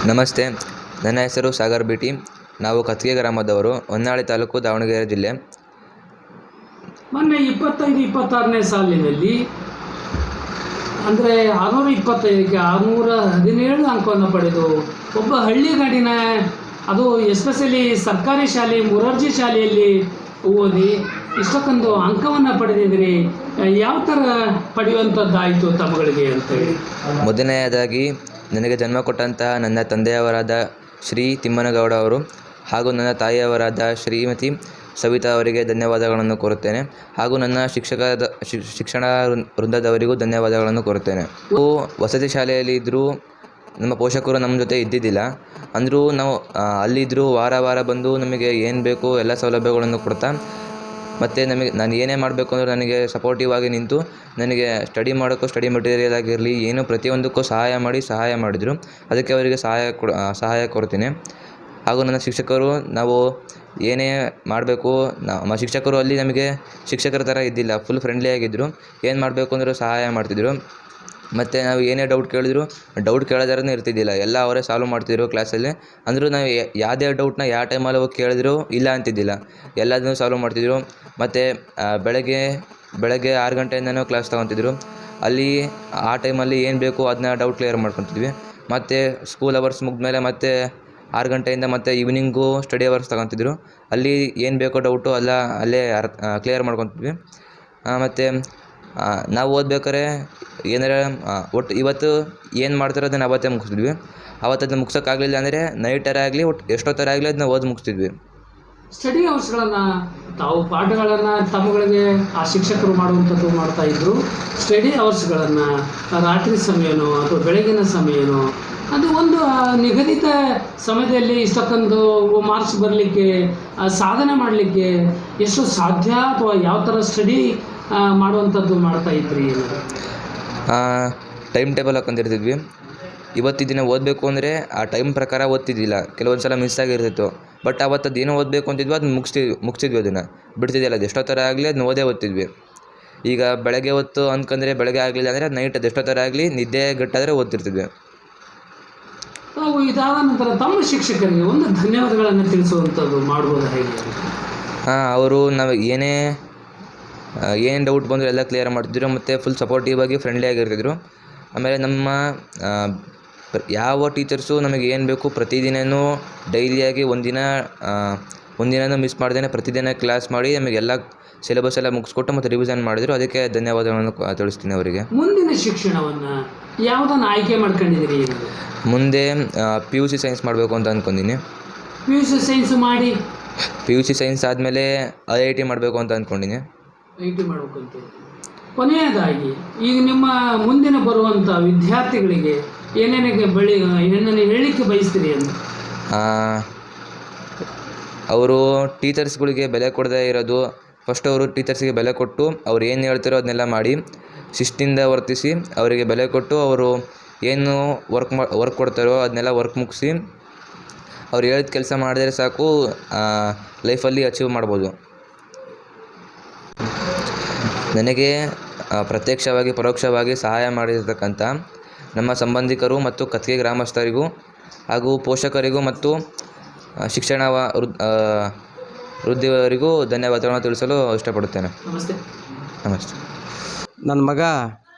ನಮಸ್ತೆ, ನನ್ನ ಹೆಸರು ಸಾಗರ್ ಬಿಟಿ. ನಾವು ಕತ್ಗೆ ಗ್ರಾಮದವರು, ಹೊನ್ನಾಳಿ ತಾಲೂಕು, ದಾವಣಗೆರೆ ಜಿಲ್ಲೆ. ಮೊನ್ನೆ 25-26ನೇ ಸಾಲಿನಲ್ಲಿ ಅಂದರೆ 625ಕ್ಕೆ 617 ಅಂಕವನ್ನು ಪಡೆದು ಒಬ್ಬ ಹಳ್ಳಿಗಾಡಿನ, ಅದು ಎಸ್ಪೆಷಲಿ ಸರ್ಕಾರಿ ಶಾಲೆ ಮುರಾರ್ಜಿ ಶಾಲೆಯಲ್ಲಿ ಓದಿ ಇಷ್ಟಕ್ಕೊಂದು ಅಂಕವನ್ನು ಪಡೆದಿದ್ರಿ. ಯಾವ ಥರ ಪಡೆಯುವಂಥದ್ದಾಯಿತು ತಮ್ಮಗಳಿಗೆ ಅಂತೇಳಿ? ಮೊದಲನೆಯದಾಗಿ ನನಗೆ ಜನ್ಮ ಕೊಟ್ಟಂತಹ ನನ್ನ ತಂದೆಯವರಾದ ಶ್ರೀ ತಿಮ್ಮನಗೌಡ ಅವರು ಹಾಗೂ ನನ್ನ ತಾಯಿಯವರಾದ ಶ್ರೀಮತಿ ಸವಿತಾ ಅವರಿಗೆ ಧನ್ಯವಾದಗಳನ್ನು ಕೋರುತ್ತೇನೆ. ಹಾಗೂ ನನ್ನ ಶಿಕ್ಷಣ ವೃಂದದವರಿಗೂ ಧನ್ಯವಾದಗಳನ್ನು ಕೋರುತ್ತೇನೆ. ವಸತಿ ಶಾಲೆಯಲ್ಲಿ ಇದ್ದರೂ ನಮ್ಮ ಪೋಷಕರು ನಮ್ಮ ಜೊತೆ ಇದ್ದಿದ್ದಿಲ್ಲ. ಅಂದರೂ ನಾವು ಅಲ್ಲಿದ್ದರೂ ವಾರ ಬಂದು ನಮಗೆ ಏನು ಬೇಕು ಎಲ್ಲ ಸೌಲಭ್ಯಗಳನ್ನು ಕೊಡ್ತಾ, ಮತ್ತು ನಾನು ಏನೇ ಮಾಡಬೇಕು ಅಂದರೆ ನನಗೆ ಸಪೋರ್ಟಿವ್ ಆಗಿ ನಿಂತು ನನಗೆ ಸ್ಟಡಿ ಸ್ಟಡಿ ಮೆಟೀರಿಯಲ್ ಆಗಿರಲಿ ಏನು ಪ್ರತಿಯೊಂದಕ್ಕೂ ಸಹಾಯ ಮಾಡಿದರು. ಅದಕ್ಕೆ ಅವರಿಗೆ ಸಹಾಯ ಕೊಡ್ತೀನಿ. ಹಾಗೂ ನನ್ನ ಶಿಕ್ಷಕರು, ನಾವು ಏನೇ ಮಾಡಬೇಕು, ನಮ್ಮ ಶಿಕ್ಷಕರು ಅಲ್ಲಿ ನಮಗೆ ಶಿಕ್ಷಕರ ಥರ ಇದ್ದಿಲ್ಲ, ಫುಲ್ ಫ್ರೆಂಡ್ಲಿ ಆಗಿದ್ದರು. ಏನು ಮಾಡಬೇಕು ಅಂದರೂ ಸಹಾಯ ಮಾಡ್ತಿದ್ದರು. ಮತ್ತು ನಾವು ಏನೇ ಡೌಟ್ ಕೇಳೋದರನೇ ಇರ್ತಿದ್ದಿಲ್ಲ, ಎಲ್ಲ ಅವರೇ ಸಾಲ್ವ್ ಮಾಡ್ತಿದ್ರು ಕ್ಲಾಸಲ್ಲಿ. ಅಂದರೂ ನಾವು ಯಾವುದೇ ಡೌಟ್ನ ಯಾವ ಟೈಮಲ್ಲಿ ಹೋಗಿ ಕೇಳಿದ್ರು ಇಲ್ಲ ಅಂತಿದ್ದಿಲ್ಲ, ಎಲ್ಲದನ್ನೂ ಸಾಲ್ವ್ ಮಾಡ್ತಿದ್ರು. ಮತ್ತು ಬೆಳಗ್ಗೆ 6 ಗಂಟೆಯಿಂದನೂ ಕ್ಲಾಸ್ ತೊಗೊತಿದ್ರು. ಅಲ್ಲಿ ಆ ಟೈಮಲ್ಲಿ ಏನು ಬೇಕು ಅದನ್ನ ಡೌಟ್ ಕ್ಲಿಯರ್ ಮಾಡ್ಕೊತಿದ್ವಿ. ಮತ್ತು ಸ್ಕೂಲ್ ಅವರ್ಸ್ ಮುಗಿದ್ಮೇಲೆ ಮತ್ತೆ 6 ಗಂಟೆಯಿಂದ ಮತ್ತೆ ಈವ್ನಿಂಗು ಸ್ಟಡಿ ಅವರ್ಸ್ ತೊಗೊತಿದ್ರು. ಅಲ್ಲಿ ಏನು ಬೇಕೋ ಡೌಟು ಅಲ್ಲೇ ಕ್ಲಿಯರ್ ಮಾಡ್ಕೊತಿದ್ವಿ. ಮತ್ತು ನಾವು ಓದ್ಬೇಕಾದ್ರೆ ಏನಾರ ಒಟ್ಟು ಇವತ್ತು ಏನು ಮಾಡ್ತಾರೋ ಅದನ್ನು ಅವತ್ತೇ ಮುಗಿಸ್ತಿದ್ವಿ. ಅದನ್ನು ಮುಗ್ಸೋಕ್ಕಾಗಲಿಲ್ಲ ಅಂದರೆ ನೈಟರೇ ಆಗಲಿ, ಎಷ್ಟೊತ್ತರ ಆಗಲಿ ಅದನ್ನ ಓದಿ ಮುಗಿಸ್ತಿದ್ವಿ. ಸ್ಟಡಿ ಅವರ್ಸ್ಗಳನ್ನು ತಾವು ಪಾಠಗಳನ್ನು ತಮ್ಮಗಳಿಗೆ ಆ ಶಿಕ್ಷಕರು ಮಾಡುವಂಥದ್ದು ಮಾಡ್ತಾಯಿದ್ರು. ಸ್ಟಡಿ ಅವರ್ಸ್ಗಳನ್ನು ರಾತ್ರಿ ಸಮಯನೋ ಅಥವಾ ಬೆಳಗಿನ ಸಮಯನೋ, ಅದು ಒಂದು ನಿಗದಿತ ಸಮಯದಲ್ಲಿ ಇಷ್ಟಕ್ಕೊಂದು ಮಾರ್ಕ್ಸ್ ಬರಲಿಕ್ಕೆ, ಸಾಧನೆ ಮಾಡಲಿಕ್ಕೆ ಎಷ್ಟು ಸಾಧ್ಯ ಅಥವಾ ಯಾವ ಥರ ಸ್ಟಡಿ ಮಾಡುವಂಥದ್ದು ಮಾಡ್ತಾಯಿದ್ರಿ? Time table ಹಾಕ್ಕೊಂಡಿರ್ತಿದ್ವಿ. ಇವತ್ತಿನ ದಿನ ಓದಬೇಕು ಅಂದರೆ ಆ ಟೈಮ್ ಪ್ರಕಾರ ಓದ್ತಿದ್ದಿಲ್ಲ, ಕೆಲವೊಂದು ಸಲ ಮಿಸ್ ಆಗಿರ್ತಿತ್ತು. ಬಟ್ ಅವತ್ತು ಏನೋ ಓದಬೇಕು ಅಂತಿದ್ವಿ, ಅದನ್ನ ಮುಗಿಸ್ತಿದ್ವಿ. ಅದನ್ನು ಬಿಡ್ತಿದ್ದಿಲ್ಲ, ಅದು ಎಷ್ಟೊತ್ತರ ಆಗಲಿ ಅದನ್ನ ಓದ್ತಿದ್ವಿ. ಈಗ ಬೆಳಗ್ಗೆ ಹೊತ್ತು ಅಂದ್ಕೊಂಡ್ರೆ ಬೆಳಗ್ಗೆ ಆಗಲಿಲ್ಲ ಅಂದರೆ ನೈಟ್ ಅದು ಎಷ್ಟೊತ್ತರ ಆಗಲಿ ನಿದ್ದೆ ಗಟ್ಟಾದರೆ ಓದ್ತಿರ್ತಿದ್ವಿ. ನಾವು ಇದಾದ ನಂತರ ತಮ್ಮ ಶಿಕ್ಷಕರಿಗೆ ಒಂದು ಧನ್ಯವಾದಗಳನ್ನು ತಿಳಿಸುವಂಥದ್ದು ಮಾಡ್ಬೋದು ಹೇಗೆ? ಅವರು ನಾವು ಏನೇ ಡೌಟ್ ಬಂದರೂ ಎಲ್ಲ ಕ್ಲಿಯರ್ ಮಾಡ್ತಿದ್ರು. ಮತ್ತು ಫುಲ್ ಸಪೋರ್ಟಿವ್ ಆಗಿ ಫ್ರೆಂಡ್ಲಿ ಆಗಿರ್ತಿದ್ರು. ಆಮೇಲೆ ನಮ್ಮ ಯಾವ ಟೀಚರ್ಸು ನಮಗೆ ಏನು ಬೇಕು ಪ್ರತಿದಿನವೂ ಡೈಲಿಯಾಗಿ ಒಂದಿನನೂ ಮಿಸ್ ಮಾಡ್ದೇ ಪ್ರತಿದಿನ ಕ್ಲಾಸ್ ಮಾಡಿ ನಮಗೆಲ್ಲ ಸಿಲೆಬಸ್ ಎಲ್ಲ ಮುಗಿಸ್ಕೊಟ್ಟು ಮತ್ತು ರಿವಿಷನ್ ಮಾಡಿದ್ರು. ಅದಕ್ಕೆ ಧನ್ಯವಾದಗಳನ್ನು ತಿಳಿಸ್ತೀನಿ ಅವರಿಗೆ. ಮುಂದಿನ ಶಿಕ್ಷಣವನ್ನು ಯಾವುದನ್ನು ಆಯ್ಕೆ ಮಾಡ್ಕೊಂಡಿದ್ದೀರಿ? ಮುಂದೆ PUC ಸೈನ್ಸ್ ಮಾಡಬೇಕು ಅಂತ ಅಂದ್ಕೊಂಡಿನಿ. PUC ಸೈನ್ಸ್ ಮಾಡಿ PUC ಸೈನ್ಸ್ ಆದಮೇಲೆ IIT ಮಾಡಬೇಕು ಅಂತ ಅಂದ್ಕೊಂಡಿನಿ. IIT ಮಾಡಬೇಕು ಅಂತ. ಕೊನೆಯದಾಗಿ ಈಗ ನಿಮ್ಮ ಮುಂದಿನ ಬರುವಂಥ ವಿದ್ಯಾರ್ಥಿಗಳಿಗೆ ಏನೇನು ಹೇಳಲಿಕ್ಕೆ ಬಯಸ್ತೀರಿ ಅಂತ? ಅವರು ಟೀಚರ್ಸ್ಗಳಿಗೆ ಬೆಲೆ ಕೊಡದೇ ಇರೋದು, ಫಸ್ಟ್ ಅವರು ಟೀಚರ್ಸ್ಗೆ ಬೆಲೆ ಕೊಟ್ಟು ಅವ್ರು ಏನು ಹೇಳ್ತಾರೋ ಅದನ್ನೆಲ್ಲ ಮಾಡಿ ಶಿಸ್ತಿಂದ ವರ್ತಿಸಿ ಅವರಿಗೆ ಬೆಲೆ ಕೊಟ್ಟು ಅವರು ಏನು ವರ್ಕ್ ಕೊಡ್ತಾರೋ ಅದನ್ನೆಲ್ಲ ವರ್ಕ್ ಮುಗಿಸಿ ಅವ್ರು ಹೇಳಿದ ಕೆಲಸ ಮಾಡಿದ್ರೆ ಸಾಕು, ಲೈಫಲ್ಲಿ ಅಚೀವ್ ಮಾಡ್ಬೋದು. ನನಗೆ ಪ್ರತ್ಯಕ್ಷವಾಗಿ ಪರೋಕ್ಷವಾಗಿ ಸಹಾಯ ಮಾಡಿರ್ತಕ್ಕಂಥ ನಮ್ಮ ಸಂಬಂಧಿಕರು ಮತ್ತು ಕತ್ಗೆ ಗ್ರಾಮಸ್ಥರಿಗೂ ಹಾಗೂ ಪೋಷಕರಿಗೂ ಮತ್ತು ಶಿಕ್ಷಣ ವೃದ್ಧಿಯವರಿಗೂ ಧನ್ಯವಾದಗಳನ್ನು ತಿಳಿಸಲು ಇಷ್ಟಪಡುತ್ತೇನೆ. ನಮಸ್ತೆ. ನನ್ನ ಮಗ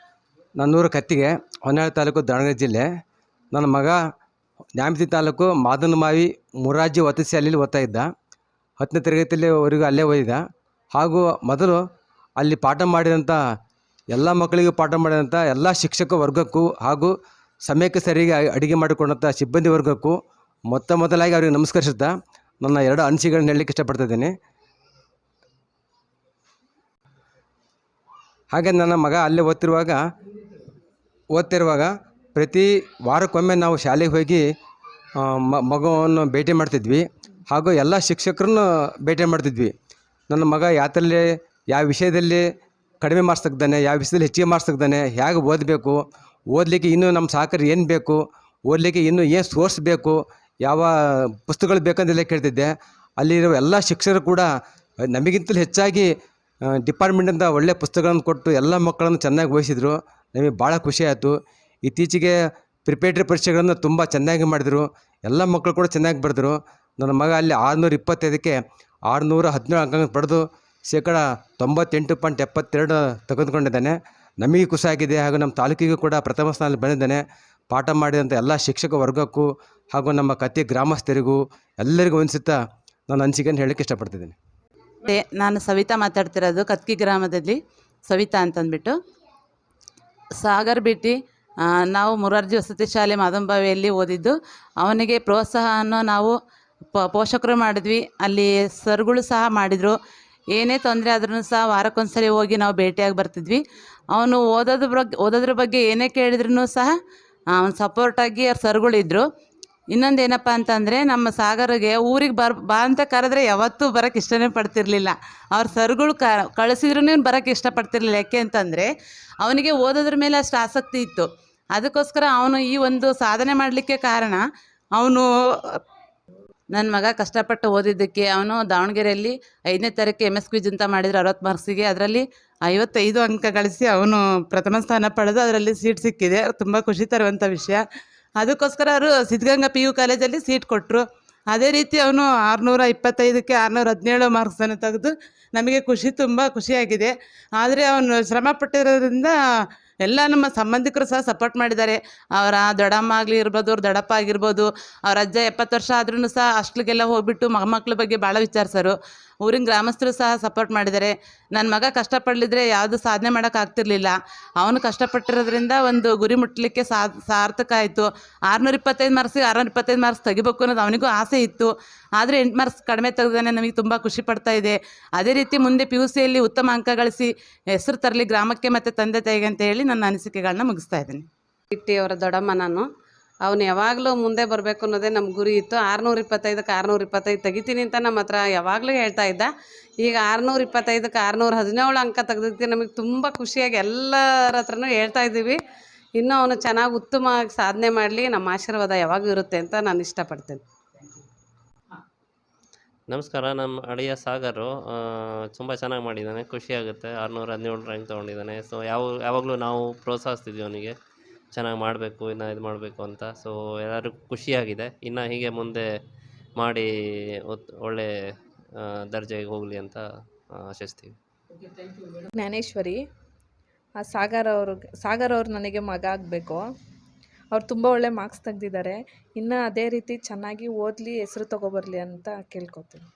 ನನ್ನೂರು ಕತ್ತಿಗೆ, ಹೊನ್ನಾಳಿ ತಾಲೂಕು, ದಾವಣಗೆರೆ ಜಿಲ್ಲೆ. ನನ್ನ ಮಗ ನ್ಯಾಮತಿ ತಾಲೂಕು ಮಾದನಮಾವಿ ಮುರಾರ್ಜಿ ವಸತಿ ಶಾಲೆಯಲ್ಲಿ ಓದ್ತಾ ಇದ್ದ. 10ನೇ ತರಗತಿಯವರೆಗೂ ಅಲ್ಲೇ ಓದಿದ. ಹಾಗೂ ಮೊದಲು ಅಲ್ಲಿ ಪಾಠ ಮಾಡಿದಂಥ ಎಲ್ಲ ಮಕ್ಕಳಿಗೂ ಪಾಠ ಮಾಡಿದಂಥ ಎಲ್ಲ ಶಿಕ್ಷಕ ವರ್ಗಕ್ಕೂ ಹಾಗೂ ಸಮಯಕ್ಕೆ ಸರಿಯಾಗಿ ಅಡುಗೆ ಮಾಡಿಕೊಂಡಂಥ ಸಿಬ್ಬಂದಿ ವರ್ಗಕ್ಕೂ ಮೊದಲಾಗಿ ಅವರಿಗೆ ನಮಸ್ಕರಿಸುತ್ತಾ ನನ್ನ 2 ಅನಿಸಿಕೆಗಳನ್ನ ಹೇಳಲಿಕ್ಕೆ ಇಷ್ಟಪಡ್ತಿದ್ದೇನೆ. ಹಾಗೆ ನನ್ನ ಮಗ ಅಲ್ಲೇ ಓದ್ತಿರುವಾಗ ಪ್ರತಿ ವಾರಕ್ಕೊಮ್ಮೆ ನಾವು ಶಾಲೆಗೆ ಹೋಗಿ ಮಗುವನ್ನು ಭೇಟಿ ಮಾಡ್ತಿದ್ವಿ. ಹಾಗೂ ಎಲ್ಲ ಶಿಕ್ಷಕರನ್ನು ಭೇಟಿ ಮಾಡ್ತಿದ್ವಿ. ನನ್ನ ಮಗ ಯಾವ ವಿಷಯದಲ್ಲಿ ಕಡಿಮೆ ಮಾರ್ಕ್ಸ್ ತೆಗ್ದಾನೆ, ಯಾವ ವಿಷಯದಲ್ಲಿ ಹೆಚ್ಚಿಗೆ ಮಾರ್ಕ್ಸ್ ತೆಗ್ದಾನೆ, ಹೇಗೆ ಓದಬೇಕು, ಓದಲಿಕ್ಕೆ ಇನ್ನೂ ನಮ್ಮ ಸಹಕಾರ ಏನು ಬೇಕು, ಓದಲಿಕ್ಕೆ ಇನ್ನೂ ಏನು ಸೋರ್ಸ್ ಬೇಕು, ಯಾವ ಪುಸ್ತಕಗಳು ಬೇಕಂತೆಲ್ಲ ಕೇಳ್ತಿದ್ದೆ. ಅಲ್ಲಿರೋ ಎಲ್ಲ ಶಿಕ್ಷಕರು ಕೂಡ ನಮಗಿಂತಲೂ ಹೆಚ್ಚಾಗಿ ಡಿಪಾರ್ಟ್ಮೆಂಟಿಂದ ಒಳ್ಳೆಯ ಪುಸ್ತಕಗಳನ್ನು ಕೊಟ್ಟು ಎಲ್ಲ ಮಕ್ಕಳನ್ನು ಚೆನ್ನಾಗಿ ಓದಿಸಿದ್ರು. ನಮಗೆ ಭಾಳ ಖುಷಿ ಆಯಿತು. ಇತ್ತೀಚೆಗೆ ಪ್ರಿಪೇಟ್ರಿ ಪರೀಕ್ಷೆಗಳನ್ನು ತುಂಬ ಚೆನ್ನಾಗಿ ಮಾಡಿದರು. ಎಲ್ಲ ಮಕ್ಕಳು ಕೂಡ ಚೆನ್ನಾಗಿ ಬರೆದರು. ನನ್ನ ಮಗ ಅಲ್ಲಿ 625ಕ್ಕೆ 617 ಅಂಕ ಪಡೆದು ಶೇಕಡ 98.72 ತೆಗೆದುಕೊಂಡಿದ್ದಾನೆ. ನಮಗೆ ಖುಷಿಯಾಗಿದೆ. ಹಾಗೂ ನಮ್ಮ ತಾಲೂಕಿಗೂ ಕೂಡ ಪ್ರಥಮ ಸ್ಥಾನದಲ್ಲಿ ಬಂದಿದ್ದಾನೆ. ಪಾಠ ಮಾಡಿದಂಥ ಎಲ್ಲ ಶಿಕ್ಷಕ ವರ್ಗಕ್ಕೂ ಹಾಗೂ ನಮ್ಮ ಕತ್ತಿ ಗ್ರಾಮಸ್ಥರಿಗೂ ಎಲ್ಲರಿಗೂ ವಂದಿಸುತ್ತಾ ನಾನು ಅನಿಸಿಕೆಯನ್ನು ಹೇಳಕ್ಕೆ ಇಷ್ಟಪಡ್ತಿದ್ದೀನಿ. ನಾನು ಸವಿತಾ ಮಾತಾಡ್ತಿರೋದು ಕತ್ಕಿ ಗ್ರಾಮದಲ್ಲಿ, ಸವಿತಾ ಅಂತಂದ್ಬಿಟ್ಟು. ಸಾಗರ್ ಬಿಟ್ಟು ನಾವು ಮುರಾರ್ಜಿ ವಸತಿ ಶಾಲೆ ಮಾದಂಬಾವಿಯಲ್ಲಿ ಓದಿದ್ದು. ಅವನಿಗೆ ಪ್ರೋತ್ಸಾಹವನ್ನು ನಾವು ಪೋಷಕರು ಮಾಡಿದ್ವಿ. ಅಲ್ಲಿ ಸರ್ಗಳು ಸಹ ಮಾಡಿದರು. ಏನೇ ತೊಂದರೆ ಆದ್ರೂ ಸಹ ವಾರಕ್ಕೊಂದ್ಸರಿ ಹೋಗಿ ನಾವು ಭೇಟಿಯಾಗಿ ಬರ್ತಿದ್ವಿ. ಅವನು ಓದೋದ್ರ ಬಗ್ಗೆ ಏನೇ ಕೇಳಿದ್ರೂ ಸಹ ಅವ್ನು ಸಪೋರ್ಟಾಗಿ ಅವ್ರ ಸರ್ಗಳಿದ್ದರು. ಇನ್ನೊಂದು ಏನಪ್ಪ ಅಂತಂದರೆ, ನಮ್ಮ ಸಾಗರಿಗೆ ಊರಿಗೆ ಬಾ ಅಂತ ಕರೆದ್ರೆ ಯಾವತ್ತೂ ಬರೋಕ್ಕೆ ಇಷ್ಟನೇ ಪಡ್ತಿರ್ಲಿಲ್ಲ. ಅವ್ರ ಸರ್ಗಳು ಕಳಿಸಿದ್ರೂ ಬರೋಕ್ಕೆ ಇಷ್ಟಪಡ್ತಿರ್ಲಿಲ್ಲ. ಯಾಕೆ ಅಂತಂದರೆ ಅವನಿಗೆ ಓದೋದ್ರ ಮೇಲೆ ಅಷ್ಟು ಆಸಕ್ತಿ ಇತ್ತು. ಅದಕ್ಕೋಸ್ಕರ ಅವನು ಈ ಒಂದು ಸಾಧನೆ ಮಾಡಲಿಕ್ಕೆ ಕಾರಣ, ಅವನು ನನ್ನ ಮಗ ಕಷ್ಟಪಟ್ಟು ಓದಿದ್ದಕ್ಕೆ. ಅವನು ದಾವಣಗೆರೆಯಲ್ಲಿ 5ನೇ ತಾರೀಕು MS ಕ್ವಿಜ್ ಅಂತ ಮಾಡಿದ್ರು 60 ಮಾರ್ಕ್ಸಿಗೆ. ಅದರಲ್ಲಿ 55 ಅಂಕ ಗಳಿಸಿ ಅವನು ಪ್ರಥಮ ಸ್ಥಾನ ಪಡೆದು ಅದರಲ್ಲಿ ಸೀಟ್ ಸಿಕ್ಕಿದೆ. ತುಂಬ ಖುಷಿ ತರುವಂಥ ವಿಷಯ. ಅದಕ್ಕೋಸ್ಕರ ಅವರು ಸಿದ್ಧಗಂಗಾ PU ಕಾಲೇಜಲ್ಲಿ ಸೀಟ್ ಕೊಟ್ಟರು. ಅದೇ ರೀತಿ ಅವನು 625ಕ್ಕೆ 617 ಮಾರ್ಕ್ಸನ್ನು ತೆಗೆದು ನಮಗೆ ತುಂಬ ಖುಷಿಯಾಗಿದೆ. ಆದರೆ ಅವನು ಶ್ರಮ ಪಟ್ಟಿರೋದ್ರಿಂದ ಎಲ್ಲ ನಮ್ಮ ಸಂಬಂಧಿಕರು ಸಹ ಸಪೋರ್ಟ್ ಮಾಡಿದ್ದಾರೆ. ಅವರ ದೊಡ್ಡಮ್ಮ ಇರ್ಬೋದು, ಅವ್ರ ದೊಡ್ಡಪ್ಪ ಆಗಿರ್ಬೋದು, ಅವ್ರ ಅಜ್ಜ 70 ವರ್ಷ ಆದ್ರೂ ಸಹ ಹಾಸ್ಟ್ಲಿಗೆಲ್ಲ ಹೋಗ್ಬಿಟ್ಟು ಮೊಮ್ಮಕ್ಳ ಬಗ್ಗೆ ಭಾಳ ವಿಚಾರಿಸೋರು. ಊರಿನ ಗ್ರಾಮಸ್ಥರು ಸಹ ಸಪೋರ್ಟ್ ಮಾಡಿದ್ದಾರೆ. ನನ್ನ ಮಗ ಕಷ್ಟಪಡಲಿದ್ರೆ ಯಾವುದು ಸಾಧನೆ ಮಾಡೋಕ್ಕಾಗ್ತಿರ್ಲಿಲ್ಲ. ಅವನು ಕಷ್ಟಪಟ್ಟಿರೋದ್ರಿಂದ ಒಂದು ಗುರಿ ಮುಟ್ಟಲಿಕ್ಕೆ ಸಾರ್ಥಕ ಆಯಿತು. 625 ಮಾರ್ಕ್ಸಿಗೆ 625 ಮಾರ್ಕ್ಸ್ ತೆಗಿಬೇಕು ಅನ್ನೋದು ಅವನಿಗೂ ಆಸೆ ಇತ್ತು. ಆದರೆ 8 ಮಾರ್ಕ್ಸ್ ಕಡಿಮೆ ತೆಗೆದಾನೆ. ನಮಗೆ ತುಂಬ ಖುಷಿ ಪಡ್ತಾ ಇದೆ. ಅದೇ ರೀತಿ ಮುಂದೆ PUCಯಲ್ಲಿ ಉತ್ತಮ ಅಂಕ ಗಳಿಸಿ ಹೆಸರು ತರಲಿ ಗ್ರಾಮಕ್ಕೆ ಮತ್ತು ತಂದೆ ತಾಯಿಗೆ ಅಂತ ಹೇಳಿ ನನ್ನ ಅನಿಸಿಕೆಗಳನ್ನ ಮುಗಿಸ್ತಾ ಇದ್ದೀನಿ. ಅವರ ದೊಡ್ಡಮ್ಮ ನಾನು. ಅವನು ಯಾವಾಗಲೂ ಮುಂದೆ ಬರಬೇಕು ಅನ್ನೋದೇ ನಮ್ಮ ಗುರಿ ಇತ್ತು. 625ಕ್ಕೆ 625 ತೆಗಿತೀನಿ ಅಂತ ನಮ್ಮ ಹತ್ರ ಯಾವಾಗಲೂ ಹೇಳ್ತಾ ಇದ್ದ. ಈಗ 625ಕ್ಕೆ 617 ಅಂಕ ತೆಗೆದಕ್ಕೆ ನಮಗೆ ತುಂಬ ಖುಷಿಯಾಗಿ ಎಲ್ಲರ ಹತ್ರನೂ ಹೇಳ್ತಾ ಇದ್ದೀವಿ. ಇನ್ನೂ ಅವನು ಚೆನ್ನಾಗಿ ಉತ್ತಮವಾಗಿ ಸಾಧನೆ ಮಾಡಲಿ, ನಮ್ಮ ಆಶೀರ್ವಾದ ಯಾವಾಗೂ ಇರುತ್ತೆ ಅಂತ ನಾನು ಇಷ್ಟಪಡ್ತೇನೆ. ನಮಸ್ಕಾರ. ನಮ್ಮ ಅಳಿಯ ಸಾಗರು ತುಂಬ ಚೆನ್ನಾಗಿ ಮಾಡಿದ್ದಾನೆ. ಖುಷಿಯಾಗುತ್ತೆ. 617 ರ್ಯಾಂಕ್ ತೊಗೊಂಡಿದ್ದಾನೆ. ಸೊ ಯಾವಾಗಲೂ ನಾವು ಪ್ರೋತ್ಸಾಹಿಸ್ತಿದ್ವಿ ಅವನಿಗೆ ಚೆನ್ನಾಗಿ ಮಾಡಬೇಕು, ಇನ್ನು ಇದು ಮಾಡಬೇಕು ಅಂತ. ಸೊ ಎಲ್ಲರಿಗೂ ಖುಷಿಯಾಗಿದೆ. ಇನ್ನು ಹೀಗೆ ಮುಂದೆ ಮಾಡಿ ಒಳ್ಳೆ ದರ್ಜೆಗೆ ಹೋಗಲಿ ಅಂತ ಆಶಿಸ್ತೀವಿ. ಜ್ಞಾನೇಶ್ವರಿ. ಸಾಗರ್ ಅವ್ರು ನನಗೆ ಮಗ ಆಗಬೇಕು. ಅವ್ರು ತುಂಬ ಒಳ್ಳೆ ಮಾರ್ಕ್ಸ್ ತೆಗೆದಿದ್ದಾರೆ. ಇನ್ನು ಅದೇ ರೀತಿ ಚೆನ್ನಾಗಿ ಓದಲಿ, ಹೆಸರು ತೊಗೊಬರಲಿ ಅಂತ ಕೇಳ್ಕೊತೀನಿ.